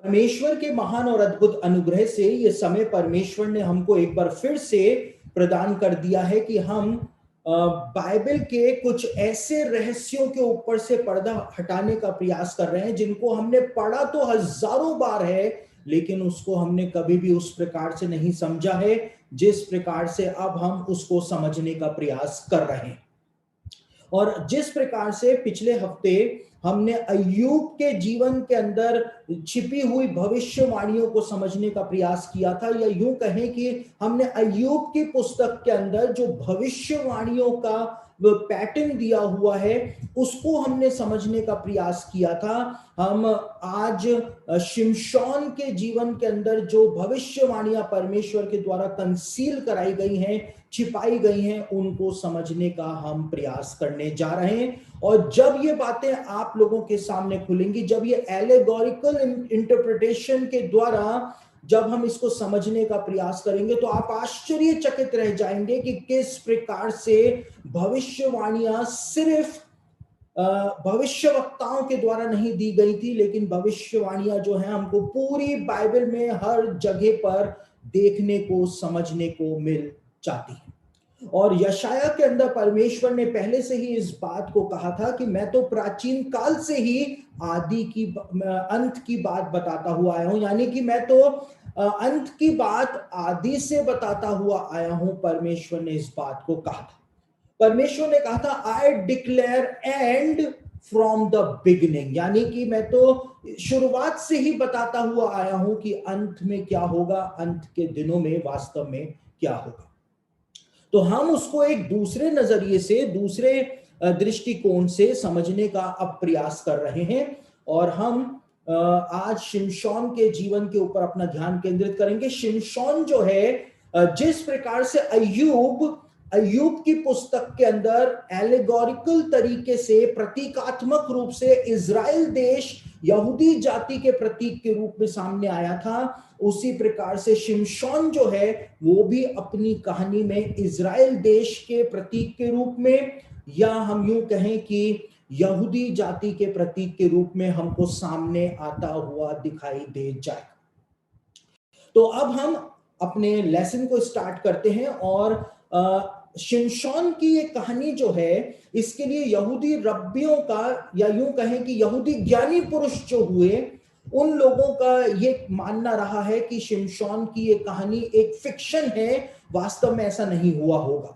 परमेश्वर के महान और अद्भुत अनुग्रह से ये समय परमेश्वर ने हमको एक बार फिर से प्रदान कर दिया है कि हम बाइबल के कुछ ऐसे रहस्यों के ऊपर से पर्दा हटाने का प्रयास कर रहे हैं जिनको हमने पढ़ा तो हजारों बार है, लेकिन उसको हमने कभी भी उस प्रकार से नहीं समझा है जिस प्रकार से अब हम उसको समझने का प्रयास कर रहे हैं। और जिस प्रकार से पिछले हफ्ते हमने अय्यूब के जीवन के अंदर छिपी हुई भविष्यवाणियों को समझने का प्रयास किया था, या यूं कहें कि हमने अय्यूब की पुस्तक के अंदर जो भविष्यवाणियों का पैटर्न दिया हुआ है उसको हमने समझने का प्रयास किया था। हम आज शिमशोन के जीवन के अंदर जो भविष्यवाणियां परमेश्वर के द्वारा कंसील कराई गई हैं, छिपाई गई हैं, उनको समझने का हम प्रयास करने जा रहे हैं। और जब ये बातें आप लोगों के सामने खुलेंगी, जब ये एलेगोरिकल इंटरप्रिटेशन के द्वारा जब हम इसको समझने का प्रयास करेंगे, तो आप आश्चर्यचकित रह जाएंगे कि किस प्रकार से भविष्यवाणियां सिर्फ भविष्यवक्ताओं के द्वारा नहीं दी गई थी, लेकिन भविष्यवाणियां जो है हमको पूरी बाइबल में हर जगह पर देखने को समझने को मिल जाती है। और यशाया के अंदर परमेश्वर ने पहले से ही इस बात को कहा था कि मैं तो प्राचीन काल से ही आदि की अंत की बात बताता हुआ आया हूं, यानी कि मैं तो अंत की बात आदि से बताता हुआ आया हूं। परमेश्वर ने इस बात को कहा था। परमेश्वर ने कहा था I declare and from the beginning, यानी कि मैं तो शुरुआत से ही बताता हुआ आया हूं कि अंत में क्या होगा, अंत के दिनों में वास्तव में क्या होगा। तो हम उसको एक दूसरे नजरिए से, दूसरे दृष्टिकोण से समझने का अब प्रयास कर रहे हैं। और हम आज शिमशोन के जीवन के ऊपर अपना ध्यान केंद्रित करेंगे। शिमशोन जो है, जिस प्रकार से अय्यूब की पुस्तक के अंदर एलेगोरिकल तरीके से, प्रतीकात्मक रूप से इजराइल देश यहूदी जाति के प्रतीक के रूप में सामने आया था, उसी प्रकार से शिमशोन जो है वो भी अपनी कहानी में इजराइल देश के प्रतीक के रूप में, या हम यूं कहें कि यहूदी जाति के प्रतीक के रूप में हमको सामने आता हुआ दिखाई दे जाएगा। तो अब हम अपने लेसन को स्टार्ट करते हैं। और शिमशोन की ये कहानी जो है, इसके लिए यहूदी रब्बियों का, या यूं कहें कि यहूदी ज्ञानी पुरुष जो हुए, उन लोगों का ये मानना रहा है कि शिमशोन की ये कहानी एक फिक्शन है, वास्तव में ऐसा नहीं हुआ होगा।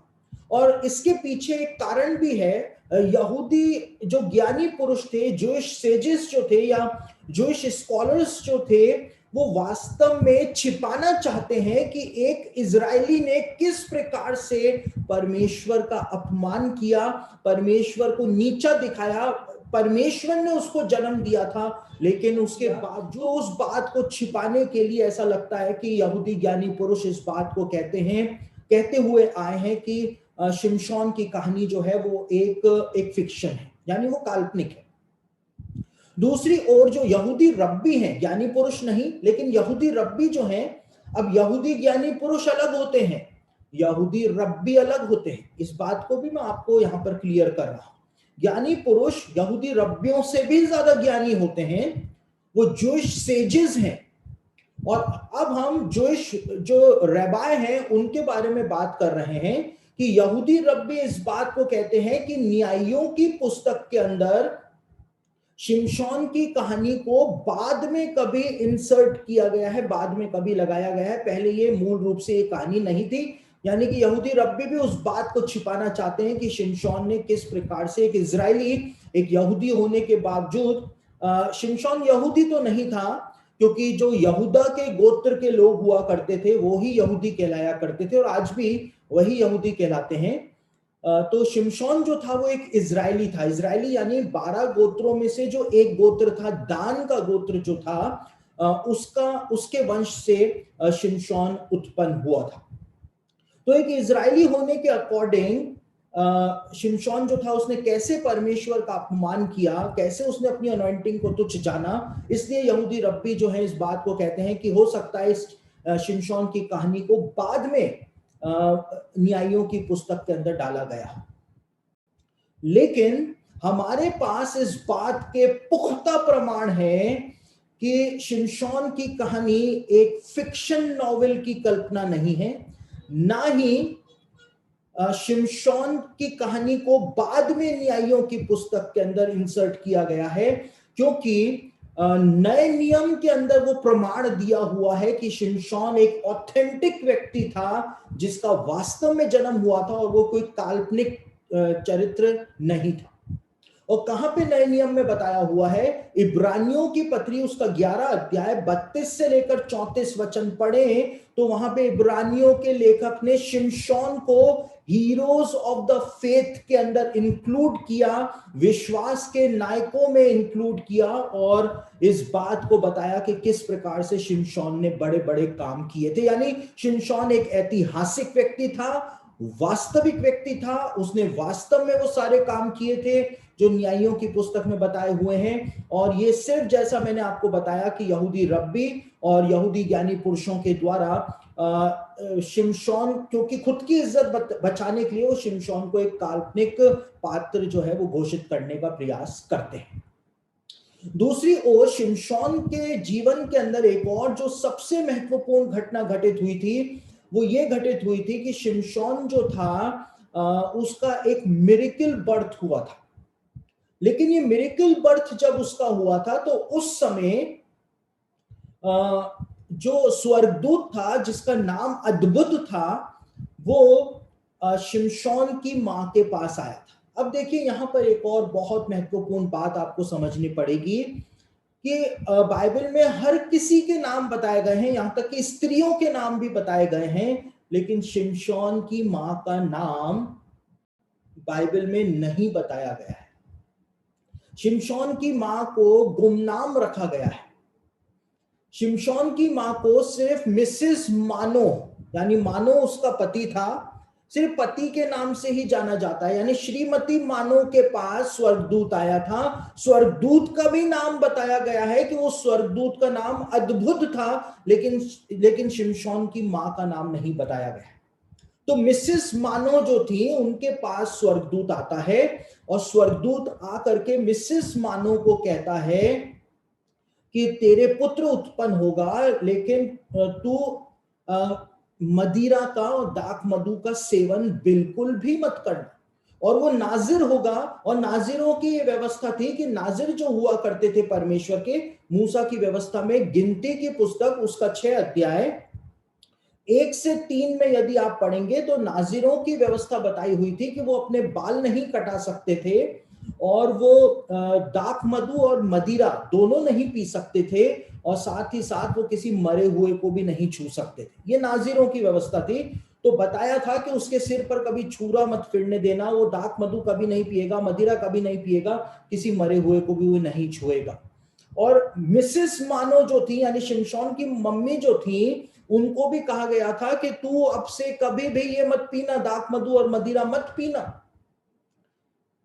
और इसके पीछे एक कारण भी है। यहूदी जो ज्ञानी पुरुष थे, जूइश सेजेस जो थे, या जूइश स्कॉलर्स जो थे, वो वास्तव में छिपाना चाहते हैं कि एक इजरायली ने किस प्रकार से परमेश्वर का अपमान किया, परमेश्वर को नीचा दिखाया। परमेश्वर ने उसको जन्म दिया था, लेकिन उसके बाद जो उस बात को छिपाने के लिए ऐसा लगता है कि यहूदी ज्ञानी पुरुष इस बात को कहते हुए आए हैं कि शिमशोन की कहानी जो है वो एक फिक्शन है, यानी वो काल्पनिक है। दूसरी ओर जो यहूदी रब्बी हैं, ज्ञानी पुरुष नहीं, लेकिन यहूदी रब्बी जो हैं, अब यहूदी ज्ञानी पुरुष अलग होते हैं, यहूदी रब्बी अलग होते हैं। इस बात को भी मैं आपको यहां पर क्लियर कर रहा हूं। ज्ञानी पुरुष यहूदी रब्बियों से भी ज्यादा ज्ञानी होते हैं, वो जूइश सेजेस हैं। और अब हम जूइश जो रैबाय हैं उनके बारे में बात कर रहे हैं कि यहूदी रब्बी इस बात को कहते हैं कि न्यायों की पुस्तक के अंदर शिमशोन की कहानी को बाद में कभी इंसर्ट किया गया है, बाद में कभी लगाया गया है, पहले ये मूल रूप से ये कहानी नहीं थी। यानी कि यहूदी रब्बी भी उस बात को छिपाना चाहते हैं कि शिमशोन ने किस प्रकार से, एक इजरायली, एक यहूदी होने के बावजूद, शिमशोन यहूदी तो नहीं था, क्योंकि जो यहूदा के गोत्र के लोग हुआ करते थे वो ही यहूदी कहलाया करते थे, और आज भी वही यहूदी कहलाते हैं। तो शिमशोन जो था वो एक इजरायली था। इजरायली यानी 12 गोत्रों में से जो एक गोत्र था, दान का गोत्र जो था, उसके वंश से शिमशोन उत्पन्न हुआ था। तो एक इजरायली होने के अकॉर्डिंग शिमशोन जो था उसने कैसे परमेश्वर का अपमान किया, कैसे उसने अपनी अनॉइंटिंग को तुच्छ जाना, इसलिए यहूदी रब्बी जो है इस बात को कहते हैं कि हो सकता है इस शिमशोन की कहानी को बाद में न्यायों की पुस्तक के अंदर डाला गया। लेकिन हमारे पास इस बात के पुख्ता प्रमाण है कि शिमशोन की कहानी एक फिक्शन नॉवेल की कल्पना नहीं है, ना ही शिमशोन की कहानी को बाद में न्यायियों की पुस्तक के अंदर इंसर्ट किया गया है, क्योंकि नए नियम के अंदर वो प्रमाण दिया हुआ है कि शिमशोन एक ऑथेंटिक व्यक्ति था जिसका वास्तव में जन्म हुआ था और वो कोई काल्पनिक चरित्र नहीं था। और कहां पे नए नियम में बताया हुआ है? इब्रानियों की पत्री उसका 11 अध्याय 32 से लेकर 34 वचन पढ़े तो वहां पे इब्रानियों के लेखक ने शिमशोन को हीरोज ऑफ द फेथ के अंदर इंक्लूड किया, विश्वास के नायकों में इंक्लूड किया, और इस बात को बताया कि किस प्रकार से शिमशोन ने बड़े बड़े काम किए थे। यानी शिमशोन एक ऐतिहासिक व्यक्ति था, वास्तविक व्यक्ति था, उसने वास्तव में वो सारे काम किए थे जो न्यायियों की पुस्तक में बताए हुए हैं। और ये सिर्फ जैसा मैंने आपको बताया कि यहूदी रब्बी और यहूदी ज्ञानी पुरुषों के द्वारा शिमशोन, क्योंकि खुद की इज्जत बचाने के लिए वो शिमशोन को एक काल्पनिक पात्र जो है वो घोषित करने का प्रयास करते हैं। दूसरी ओर शिमशोन के जीवन के अंदर एक और जो सबसे महत्वपूर्ण घटना घटित हुई थी, वो ये घटित हुई थी कि शिमशोन जो था उसका एक मिरेकल बर्थ हुआ था। लेकिन ये मिरेकल बर्थ जब उसका हुआ था तो उस समय जो स्वर्गदूत था जिसका नाम अद्भुत था, वो शिमशोन की मां के पास आया था। अब देखिए यहां पर एक और बहुत महत्वपूर्ण बात आपको समझनी पड़ेगी कि बाइबल में हर किसी के नाम बताए गए हैं, यहां तक कि स्त्रियों के नाम भी बताए गए हैं, लेकिन शिमशोन की मां का नाम बाइबल में नहीं बताया गया है। शिमशोन की मां को गुमनाम रखा गया है। शिमशोन की मां को सिर्फ मिसेस मानो, यानी मानो उसका पति था, सिर्फ पति के नाम से ही जाना जाता है। यानी श्रीमती मानो के पास स्वर्गदूत आया था, स्वर्गदूत का भी नाम बताया गया है कि वो स्वर्गदूत का नाम अद्भुत था, लेकिन शिमशोन की मां का नाम नहीं बताया गया। तो मिसेस मानो जो थी उनके पास स्वर्गदूत आता है और स्वर्गदूत आकर के मिसेस मानो को कहता है कि तेरे पुत्र उत्पन्न होगा, लेकिन तू मदिरा का और दाख मधु का सेवन बिल्कुल भी मत करना, और वो नाजिर होगा। और नाजिरों की ये व्यवस्था थी कि नाजिर जो हुआ करते थे परमेश्वर के, मूसा की व्यवस्था में गिनती की पुस्तक उसका 6 अध्याय 1 से 3 में यदि आप पढ़ेंगे तो नाजिरों की व्यवस्था बताई हुई थी कि वो अपने बाल नहीं कटा सकते थे और वो दाख मधु और मदिरा दोनों नहीं पी सकते थे, और साथ ही साथ वो किसी मरे हुए को भी नहीं छू सकते थे। ये नाजिरों की व्यवस्था थी। तो बताया था कि उसके सिर पर कभी छुरा मत फिरने देना, वो दाख मधु कभी नहीं पिएगा, मदिरा कभी नहीं पिएगा, किसी मरे हुए को भी वो नहीं छुएगा। और मिसेस मानो जो थी यानी शिमशोन की मम्मी जो थी, उनको भी कहा गया था कि तू अब से कभी भी ये मत पीना, दाख मधु और मदिरा मत पीना।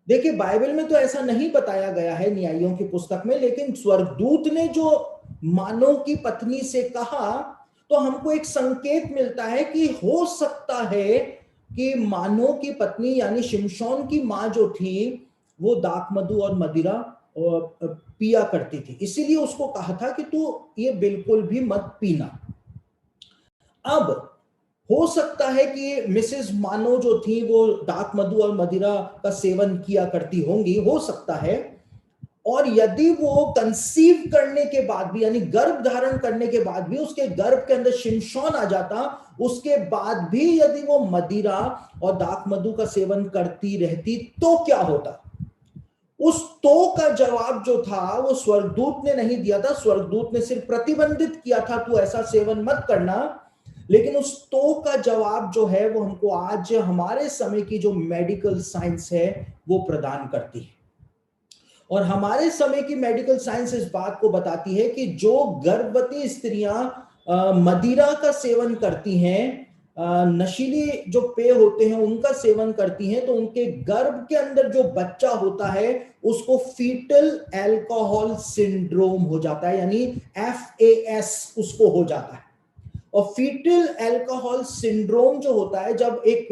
देखिए बाइबल में तो ऐसा नहीं बताया गया है न्यायियों की पुस्तक में, लेकिन स्वर्गदूत ने जो मानो की पत्नी से कहा तो हमको एक संकेत मिलता है कि हो सकता है कि मानो की पत्नी यानी शिमशोन की मां जो थी वो दाख मधु और मदिरा पिया करती थी, इसीलिए उसको कहा था कि तू ये बिल्कुल भी मत पीना। अब हो सकता है कि मिसेस मानो जो थी वो दाख मधु और मदिरा का सेवन किया करती होंगी, हो सकता है। और यदि वो कंसीव करने के बाद भी यानी गर्भ धारण करने के बाद भी उसके गर्भ के अंदर शिमशोन आ जाता, उसके बाद भी यदि वो मदिरा और दाख मधु का सेवन करती रहती तो क्या होता? उस तो का जवाब जो था वो स्वर्गदूत ने नहीं दिया था, स्वर्गदूत ने सिर्फ प्रतिबंधित किया था तू ऐसा सेवन मत करना। लेकिन उस तो का जवाब जो है वो हमको आज हमारे समय की जो मेडिकल साइंस है वो प्रदान करती है। और हमारे समय की मेडिकल साइंस इस बात को बताती है कि जो गर्भवती स्त्रियां मदिरा का सेवन करती हैं, नशीली जो पेय होते हैं उनका सेवन करती हैं, तो उनके गर्भ के अंदर जो बच्चा होता है उसको फीटल अल्कोहल सिंड्रोम हो जाता है, यानी FAS उसको हो जाता है। और फीटल अल्कोहल सिंड्रोम जो होता है, जब एक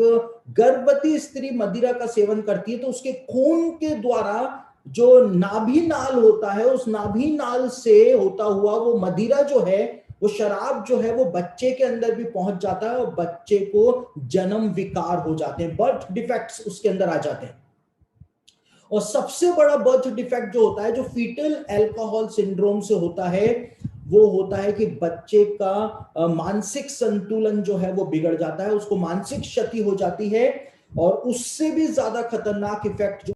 गर्भवती स्त्री मदिरा का सेवन करती है तो उसके खून के द्वारा जो नाभि नाल होता है, उस नाभि नाल से होता हुआ वो मदिरा जो है, वो शराब जो है, वो बच्चे के अंदर भी पहुंच जाता है और बच्चे को जन्म विकार हो जाते हैं, बर्थ डिफेक्ट्स उसके अंदर आ जाते हैं। और सबसे बड़ा बर्थ डिफेक्ट जो होता है, जो फीटल अल्कोहल सिंड्रोम से होता है, वो होता है कि बच्चे का मानसिक संतुलन जो है वो बिगड़ जाता है, उसको मानसिक क्षति हो जाती है। और उससे भी ज्यादा खतरनाक इफेक्ट